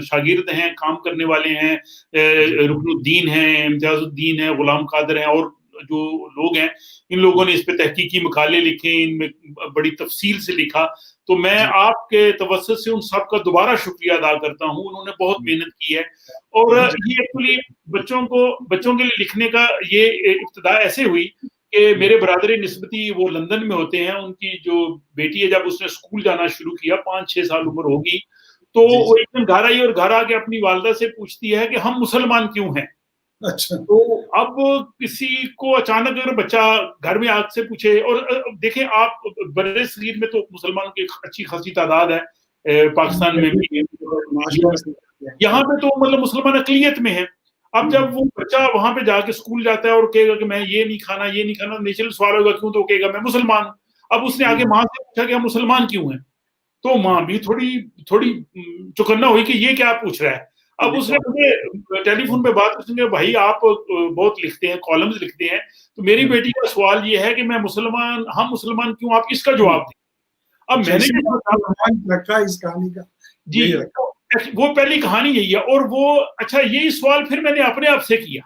شاگرد ہیں، کام کرنے والے ہیں، رکن الدین ہیں، امتیاز الدین ہیں، غلام قادر ہیں، اور جو لوگ ہیں ان لوگوں نے اس پہ تحقیقی مقالے لکھے، ان میں بڑی تفصیل سے لکھا. تو میں آپ کے توسط سے ان سب کا دوبارہ شکریہ ادا کرتا ہوں. انہوں نے بہت محنت کی ہے. اور یہ ایکچولی بچوں کے لیے لکھنے کا یہ ابتدا ایسے ہوئی کہ میرے برادر نسبتی وہ لندن میں ہوتے ہیں. ان کی جو بیٹی ہے جب اس نے اسکول جانا شروع کیا، 5-6 سال عمر ہوگی، تو وہ ایک دن گھر آئی اور گھر آ کے اپنی والدہ سے پوچھتی ہے کہ ہم مسلمان کیوں ہیں. اچھا. تو اب کسی کو اچانک اگر بچہ گھر میں آگ سے پوچھے، اور دیکھیں آپ بر صغیر میں تو مسلمانوں کی اچھی خاصی تعداد ہے، پاکستان میں بھی، یہاں پہ تو مطلب مسلمان اقلیت میں ہیں. اب جب وہ بچہ وہاں پہ جا کے اسکول جاتا ہے اور کہے گا کہ میں یہ نہیں کھانا یہ نہیں کھانا، نیچرل سوال ہوگا کیوں، تو کہے گا میں مسلمان ہوں. اب اس نے آگے ماں سے پوچھا کہ ہم مسلمان کیوں ہیں، تو ماں بھی تھوڑی چوکنا ہوئی کہ یہ کیا پوچھ رہا ہے. اب اس نے مجھے ٹیلی فون پہ بات کی، بھائی آپ بہت لکھتے ہیں، کالمز لکھتے ہیں، تو میری بیٹی کا سوال یہ ہے کہ ہم مسلمان کیوں، آپ اس کا جواب دیں. اب میں نے رکھا اس کہانی کا جی وہ پہلی کہانی یہی ہے. اور وہ اچھا یہی سوال پھر میں نے اپنے آپ سے کیا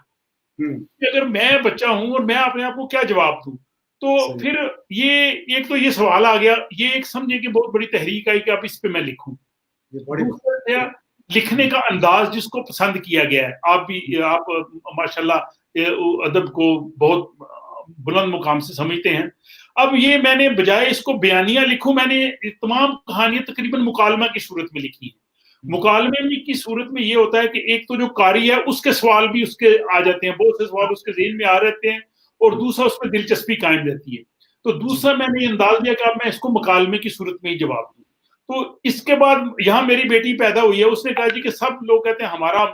کہ اگر میں بچہ ہوں اور میں اپنے آپ کو کیا جواب دوں. تو پھر یہ ایک تو یہ سوال آ گیا، یہ ایک سمجھے کہ بہت بڑی تحریک آئی کہ اب اس پہ میں لکھوں. دوسرا لکھنے کا انداز جس کو پسند کیا گیا ہے. آپ ماشاءاللہ ادب کو بہت بلند مقام سے سمجھتے ہیں. اب یہ میں نے بجائے اس کو بیانیہ لکھوں، میں نے تمام کہانیاں تقریباً مکالمہ کی صورت میں لکھی ہیں. مکالمے کی صورت میں یہ ہوتا ہے کہ ایک تو جو قاری ہے اس کے سوال بھی اس کے آ جاتے ہیں، بہت سے سوال اس کے ذہن میں آ رہتے ہیں، اور دوسرا اس میں دلچسپی قائم رہتی ہے. تو دوسرا میں نے یہ انداز دیا کہ اب میں اس کو مکالمے کی صورت میں ہی جواب دوں. تو اس کے بعد یہاں میری بیٹی پیدا ہوئی ہے. اس نے کہا جی کہ سب لوگ کہتے ہیں ہمارا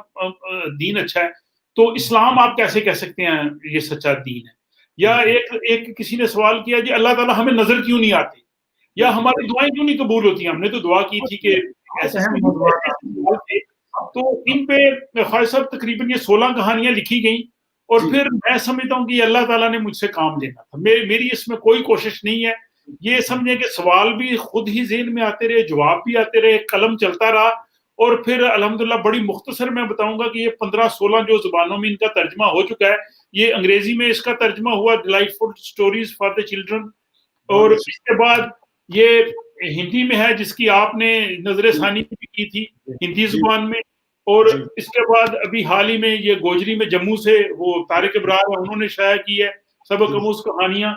دین اچھا ہے، تو اسلام آپ کیسے کہہ سکتے ہیں یہ سچا دین ہے. یا ایک کسی نے سوال کیا جی اللہ تعالیٰ ہمیں نظر کیوں نہیں آتے، یا ہماری دعائیں کیوں نہیں قبول ہوتی ہیں. ہم نے تو دعا کی تھی کہ ایسے. تو ان پہ خواجہ صاحب تقریباً یہ 16 کہانیاں لکھی گئیں. اور پھر میں سمجھتا ہوں کہ اللہ تعالیٰ نے مجھ سے کام لینا تھا. میری اس میں کوئی کوشش نہیں ہے. یہ سمجھیں کہ سوال بھی خود ہی ذہن میں آتے رہے، جواب بھی آتے رہے، قلم چلتا رہا. اور پھر الحمدللہ بڑی مختصر میں بتاؤں گا کہ یہ 15-16 جو زبانوں میں ان کا ترجمہ ہو چکا ہے. یہ انگریزی میں اس کا ترجمہ ہوا ڈیلائٹفل اسٹوریز فار دا چلڈرن. اور اس کے بعد یہ ہندی میں ہے جس کی آپ نے نظر ثانی بھی کی تھی ہندی زبان میں. اور اس کے بعد ابھی حال ہی میں یہ گوجری میں جموں سے وہ طارق ابرار ہے، انہوں نے شائع کی ہے سبق آموز کہانیاں.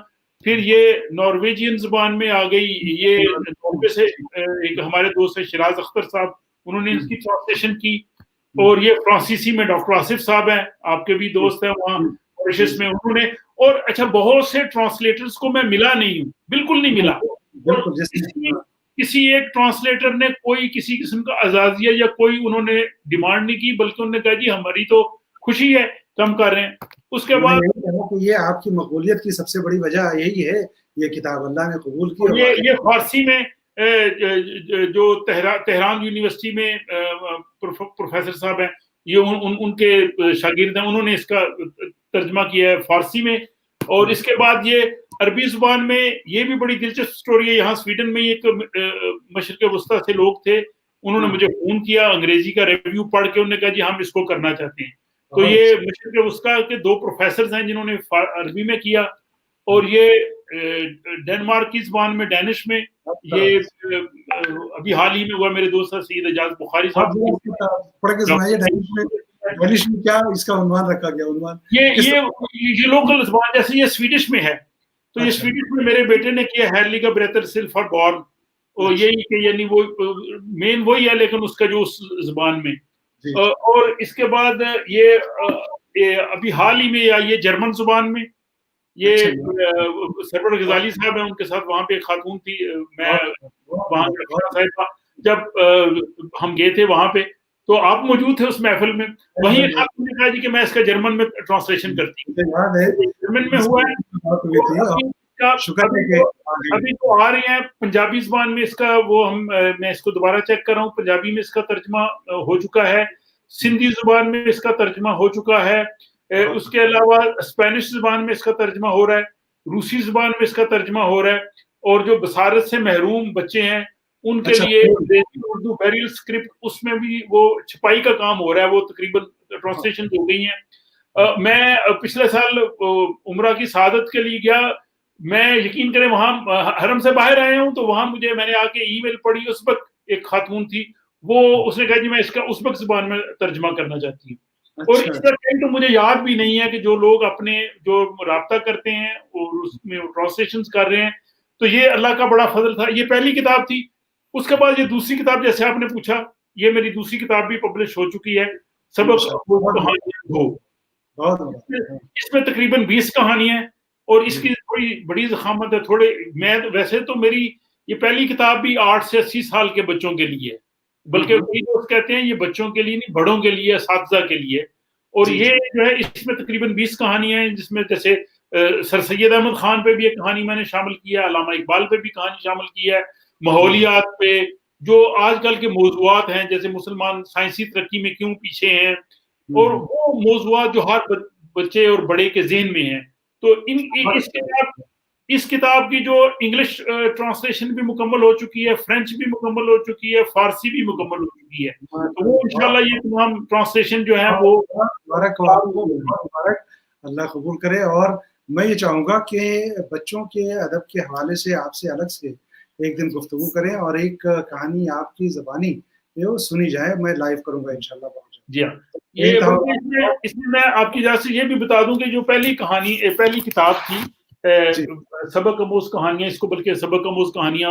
پھر یہ نارویجین زبان میں آ گئی. یہ ناروے سے ایک ہمارے دوست ہیں شیراز اختر صاحب، انہوں نے اس کی ٹرانسلیشن کی. اور یہ فرانسیسی میں ڈاکٹر آصف صاحب ہیں، آپ کے بھی دوست ہیں وہاں ماریشس میں، انہوں نے. اور اچھا بہت سے ٹرانسلیٹرز کو میں ملا نہیں ہوں، بالکل نہیں ملا. کسی ایک ٹرانسلیٹر نے کوئی کسی قسم کا اعزازیہ یا کوئی انہوں نے ڈیمانڈ نہیں کی، بلکہ انہوں نے کہا جی ہماری تو خوشی ہے کم کر رہے ہیں. اس کے بعد یہ آپ کی مقبولیت کی سب سے بڑی وجہ یہی ہے، یہ کتاب اللہ نے قبول کی. یہ فارسی میں جو تہران یونیورسٹی میں پروفیسر صاحب ہیں، یہ ان کے شاگرد ہیں، انہوں نے اس کا ترجمہ کیا ہے فارسی میں. اور اس کے بعد یہ عربی زبان میں یہ بھی بڑی دلچسپ سٹوری ہے. یہاں سویڈن میں ایک مشرق وسطیٰ سے لوگ تھے، انہوں نے مجھے فون کیا، انگریزی کا ریویو پڑھ کے انہوں نے کہا جی ہم اس کو کرنا چاہتے ہیں. تو یہ مشرق وسطیٰ کے 2 پروفیسرز ہیں جنہوں نے عربی میں کیا. اور یہ ڈنمارک کی زبان میں ڈینش میں یہ ابھی حال ہی میں ہوا. میرے دوست سید اجاز بخاری صاحب ڈیلش میں کیا اس کا عنوان رکھا گیا؟ عنوان یہ لوکل زبان جیسے یہ سویڈش میں ہے تو یہ سویڈش میں میرے بیٹے نے کیا ہیرلیگا بریتر سلفر بورن اور یہی کہ یعنی وہ مین وہی ہے لیکن اس کا جو اس زبان میں اور اس کے بعد یہ ابھی حال ہی میں یہ جرمن زبان میں یہ سرور غزالی صاحب ہیں ان کے ساتھ وہاں پہ ایک خاتون تھی میں وہاں جب ہم گئے تھے وہاں پہ تو آپ موجود تھے اس محفل میں وہیں خاتون نے کہا جی کہ میں اس کا جرمن میں ٹرانسلیشن کرتی ہوں جرمن میں ہوا ہے ابھی تو آ رہی ہیں پنجابی زبان میں اس کا وہ میں اس کو دوبارہ چیک کر رہا ہوں پنجابی میں اس کا ترجمہ ہو چکا ہے سندھی زبان میں اس کا ترجمہ ہو چکا ہے اس کے علاوہ اسپینش زبان میں اس کا ترجمہ ہو رہا ہے روسی زبان میں اس کا ترجمہ ہو رہا ہے اور جو بصارت سے محروم بچے ہیں ان کے لیے اردو بیریل اسکرپٹ اس میں بھی وہ چھپائی کا کام ہو رہا ہے وہ تقریباً ٹرانسلیشن ہو گئی ہیں میں پچھلے سال عمرہ کی سعادت کے لیے گیا میں یقین کریں وہاں حرم سے باہر آیا ہوں تو وہاں میں نے آ کے ای میل پڑھی اس وقت ایک خاتون تھی وہ اس نے کہا جی میں اس کا ازبک زبان میں ترجمہ کرنا چاہتی ہوں اور اس طرح تو مجھے یاد بھی نہیں ہے کہ جو لوگ اپنے جو رابطہ کرتے ہیں اور اس میں ٹرانسلیشن کر رہے ہیں تو یہ اللہ کا بڑا فضل تھا یہ پہلی کتاب تھی اس کے بعد یہ دوسری کتاب جیسے آپ نے پوچھا یہ میری دوسری کتاب بھی پبلش ہو چکی ہے سبق اس میں تقریباً 20 کہانیاں اور اس کی تھوڑی بڑی ضخامت ہے تھوڑے میں ویسے تو میری یہ پہلی کتاب بھی 8 سے 80 سال کے بچوں کے لیے بلکہ کئی دوست کہتے ہیں یہ بچوں کے لیے نہیں بڑوں کے لیے اساتذہ کے لیے اور یہ جو ہے اس میں تقریباً 20 کہانیاں ہیں جس میں جیسے سر سید احمد خان پہ بھی ایک کہانی میں نے شامل کیا ہے علامہ اقبال پہ بھی کہانی شامل کی ہے ماحولیات پہ جو آج کل کے موضوعات ہیں جیسے مسلمان سائنسی ترقی میں کیوں پیچھے ہیں اور وہ موضوعات جو ہر بچے اور بڑے کے ذہن میں ہیں تو اس کتاب کی جو انگلش ٹرانسلیشن بھی مکمل ہو چکی ہے فرینچ بھی مکمل ہو چکی ہے فارسی بھی مکمل ہو چکی ہے تو وہ انشاءاللہ یہ تمام ٹرانسلیشن جو ہیں وہ اللہ قبول کرے اور میں یہ چاہوں گا کہ بچوں کے ادب کے حوالے سے آپ سے الگ سے ایک دن گفتگو کریں اور ایک کہانی آپ کی زبانی وہ سنی جائے میں لائیو کروں گا انشاءاللہ جی ہاں اس میں میں آپ کی اجازت سے یہ بھی بتا دوں کہ جو پہلی کتاب تھی سبق آموز کہانیاں اس کو بلکہ سبق آموز کہانیاں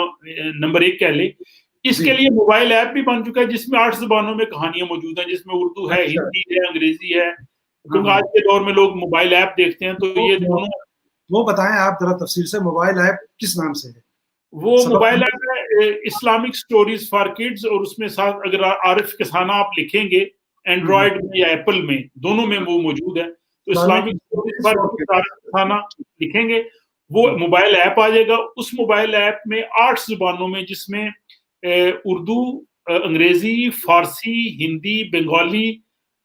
نمبر 1 کہہ لیں اس کے لیے موبائل ایپ بھی بن چکا ہے جس میں 8 زبانوں میں کہانیاں موجود ہیں جس میں اردو ہے ہندی ہے انگریزی ہے کیونکہ آج کے دور میں لوگ موبائل ایپ دیکھتے ہیں تو یہ دونوں وہ بتائیں آپ ذرا تفصیل سے موبائل ایپ کس نام سے ہے وہ موبائل ایپ ہے اسلامک سٹوریز فار کڈز اور اس میں ساتھ اگر عارف کسانہ آپ لکھیں گے اینڈرائڈ میں یا ایپل میں دونوں میں وہ موجود ہے تو اسلامک سٹوریز فار کسانہ لکھیں گے وہ موبائل ایپ آ جائے گا اس موبائل ایپ میں 8 زبانوں میں جس میں اردو انگریزی فارسی ہندی بنگالی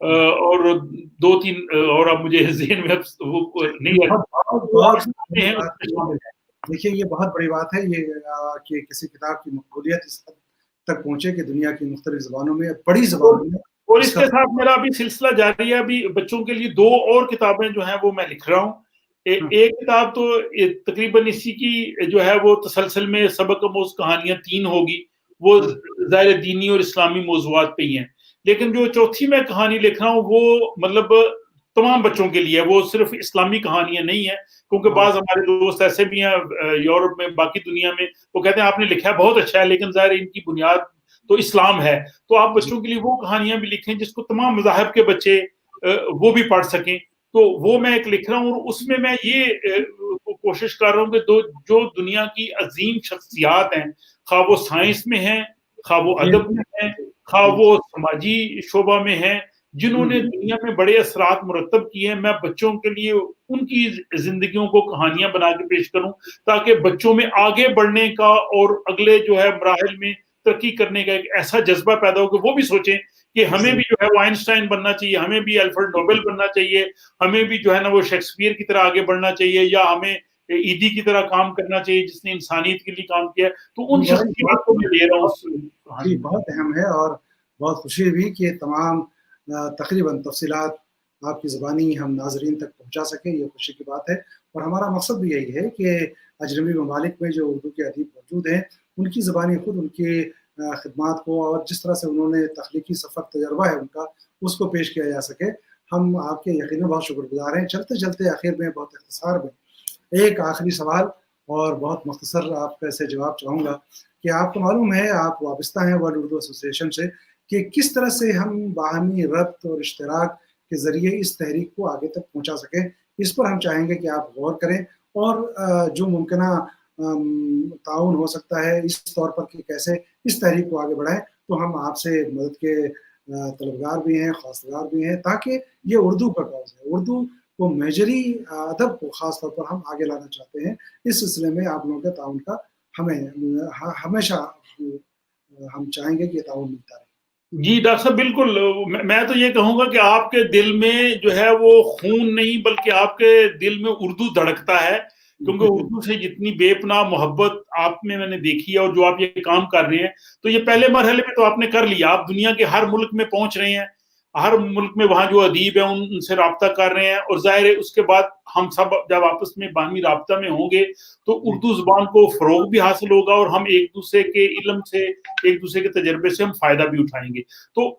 اور 2-3 اور اب مجھے ذہن میں نہیں ہے دیکھیے یہ بہت بڑی بات ہے یہ کہ کسی کتاب کی مقبولیت اس حد تک پہنچے کہ دنیا کی مختلف زبانوں میں بڑی زبانوں میں اور اس کے ساتھ میرا ابھی سلسلہ جاری ہے ابھی بچوں کے لیے 2 اور کتابیں جو ہیں وہ میں لکھ رہا ہوں ایک کتاب تو تقریباً اسی کی جو ہے وہ تسلسل میں سبق آموز کہانیاں 3 ہوگی وہ ظاہر دینی اور اسلامی موضوعات پہ ہی ہیں لیکن جو چوتھی میں کہانی لکھ رہا ہوں وہ مطلب تمام بچوں کے لیے وہ صرف اسلامی کہانیاں نہیں ہیں کیونکہ بعض ہمارے دوست ایسے بھی ہیں یورپ میں باقی دنیا میں وہ کہتے ہیں آپ نے لکھا ہے بہت اچھا ہے لیکن ظاہر ان کی بنیاد تو اسلام ہے تو آپ بچوں کے لیے وہ کہانیاں بھی لکھیں جس کو تمام مذاہب کے بچے وہ بھی پڑھ سکیں تو وہ میں ایک لکھ رہا ہوں اور اس میں یہ کوشش کر رہا ہوں کہ جو دنیا کی عظیم شخصیات ہیں خواہ وہ سائنس میں ہیں خواہ وہ ادب میں ہیں خواہ وہ سماجی شعبہ میں ہیں جنہوں نے دنیا میں بڑے اثرات مرتب کیے ہیں میں بچوں کے لیے ان کی زندگیوں کو کہانیاں بنا کے پیش کروں تاکہ بچوں میں آگے بڑھنے کا اور اگلے جو ہے مراحل میں ترقی کرنے کا ایک ایسا جذبہ پیدا ہو کہ وہ بھی سوچیں کہ ہمیں بھی جو ہے وہ آئنسٹائن بننا چاہیے ہمیں بھی الفریڈ نوبل بننا چاہیے ہمیں بھی جو ہے نا وہ شیکسپیئر کی طرح آگے بڑھنا چاہیے یا ہمیں ایدی کی طرح کام کرنا چاہیے جس نے انسانیت کے لیے کام کیا تو ان شخصیات کو میں دے رہا ہوں جی بہت اہم ہے اور بہت خوشی ہوئی کہ تمام تقریباً تفصیلات آپ کی زبانی ہم ناظرین تک پہنچا سکیں یہ خوشی کی بات ہے اور ہمارا مقصد بھی یہی ہے کہ اجنبی ممالک میں جو اردو کے ادیب موجود ہیں ان کی زبانی خود ان کی خدمات کو اور جس طرح سے انہوں نے تخلیقی سفر تجربہ ہے ان کا اس کو پیش کیا جا سکے. ہم آپ کے یقیناً بہت شکر گزار ہیں. چلتے چلتے آخر میں بہت اختصار میں ایک آخری سوال اور بہت مختصر آپ کا سے جواب چاہوں گا کہ آپ کو معلوم ہے آپ وابستہ ہیں ورلڈ اردو ایسوسی ایشن سے کہ کس طرح سے ہم باہمی ربط اور اشتراک کے ذریعے اس تحریک کو آگے تک پہنچا سکیں. اس پر ہم چاہیں گے کہ آپ غور کریں اور جو ممکنہ تعاون ہو سکتا ہے اس طور پر کہ کیسے اس تحریک کو آگے بڑھائیں. تو ہم آپ سے مدد کے طلبگار بھی ہیں, خواستگار بھی ہیں, تاکہ یہ اردو کا کاز ہے, اردو کو میجری ادب کو خاص طور پر ہم آگے لانا چاہتے ہیں. اس سلسلے میں آپ لوگوں کے تعاون کا ہمیں ہمیشہ ہم چاہیں گے کہ یہ تعاون ملتا رہے. جی ڈاکٹر صاحب بالکل, میں تو یہ کہوں گا کہ آپ کے دل میں جو ہے وہ خون نہیں بلکہ آپ کے دل میں اردو دھڑکتا ہے, کیونکہ اردو سے جتنی بے پناہ محبت آپ میں نے دیکھی ہے اور جو آپ یہ کام کر رہے ہیں تو یہ پہلے مرحلے میں تو آپ نے کر لیا. آپ دنیا کے ہر ملک میں پہنچ رہے ہیں, ہر ملک میں وہاں جو ادیب ہیں ان سے رابطہ کر رہے ہیں, اور ظاہر ہے اس کے بعد ہم سب جب آپس میں باہمی رابطہ میں ہوں گے تو اردو زبان کو فروغ بھی حاصل ہوگا اور ہم ایک دوسرے کے علم سے, ایک دوسرے کے تجربے سے ہم فائدہ بھی اٹھائیں گے. تو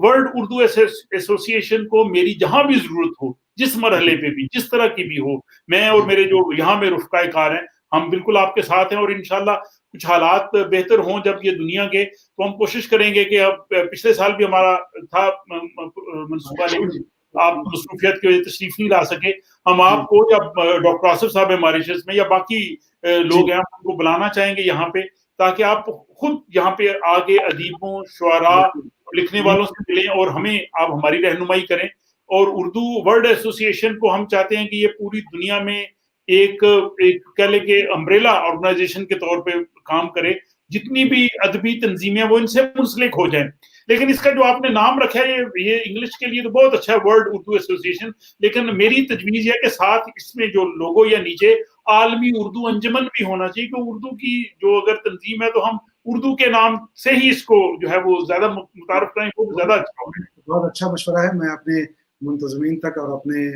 ورلڈ اردو ایسوسی ایشن کو میری جہاں بھی ضرورت ہو, جس مرحلے پہ بھی, جس طرح کی بھی ہو, میں اور میرے جو یہاں میں رفقائے کار ہیں ہم بالکل آپ کے ساتھ ہیں. اور انشاءاللہ کچھ حالات بہتر ہوں جب یہ دنیا کے, تو ہم کوشش کریں گے کہ اب پچھلے سال بھی ہمارا تھا منصوبہ لیکن آپ مصروفیت کی وجہ سے تشریف نہیں لا سکے. ہم آپ کو یا ڈاکٹر آصف صاحب ہیں ماریشس میں یا باقی لوگ ہیں, ہم ان کو بلانا چاہیں گے یہاں پہ, تاکہ آپ خود یہاں پہ آگے ادیبوں, شعراء, لکھنے والوں سے ملیں اور ہمیں آپ ہماری رہنمائی کریں. اور اردو ورلڈ ایسوسی ایشن کو ہم چاہتے ہیں کہ یہ پوری دنیا میں ایک کہہ لیں کہ امبریلا آرگنائزیشن کے طور پہ کام کرے. جتنی بھی ادبی تنظیمیں وہ ان سے منسلک ہو جائیں. لیکن اس کا جو آپ نے نام رکھا ہے یہ انگلش کے لیے تو بہت اچھا ہے, ورلڈ اردو ایسوسی ایشن, لیکن میری تجویز ہے کہ ساتھ اس میں جو لوگو یا نیچے عالمی اردو انجمن بھی ہونا چاہیے, کہ اردو کی جو اگر تنظیم ہے تو ہم اردو کے نام سے ہی اس کو جو ہے وہ زیادہ متعارف کریں, وہ زیادہ اچھا ہوگا. بہت اچھا مشورہ ہے. میں اپنے منتظمین تک اور اپنے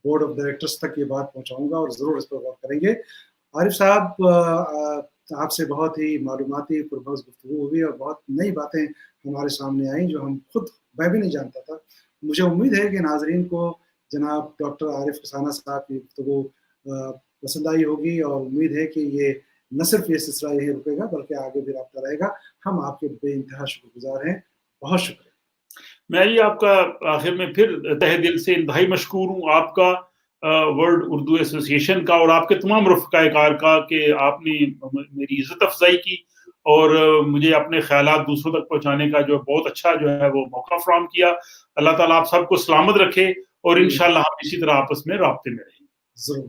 بورڈ آف ڈائریکٹرز تک یہ بات پہنچاؤں گا اور ضرور اس پر غور کریں گے. عارف صاحب, آپ سے بہت ہی معلوماتی پربھز گفتگو ہوئی اور بہت نئی باتیں ہمارے سامنے آئیں جو ہم خود میں بھی نہیں جانتا تھا. مجھے امید ہے کہ ناظرین کو جناب ڈاکٹر عارف رسانہ صاحب کی گفتگو پسند آئی ہوگی, اور امید ہے کہ یہ نہ صرف یہ سلسلہ یہی رکے گا بلکہ آگے بھی رابطہ رہے گا. ہم آپ کے بے انتہا شکر گزار ہیں. بہت شکریہ. میں یہ آپ کا آخر میں پھر تہ دل سے انتہائی مشکور ہوں آپ کا, ورلڈ اردو ایسوسی ایشن کا, اور آپ کے تمام رفقائے کار کا, کہ آپ نے میری عزت افزائی کی اور مجھے اپنے خیالات دوسروں تک پہنچانے کا جو بہت اچھا جو ہے وہ موقع فراہم کیا. اللہ تعالیٰ آپ سب کو سلامت رکھے اور انشاءاللہ ہم اسی طرح آپس میں رابطے میں رہیں. ضرور.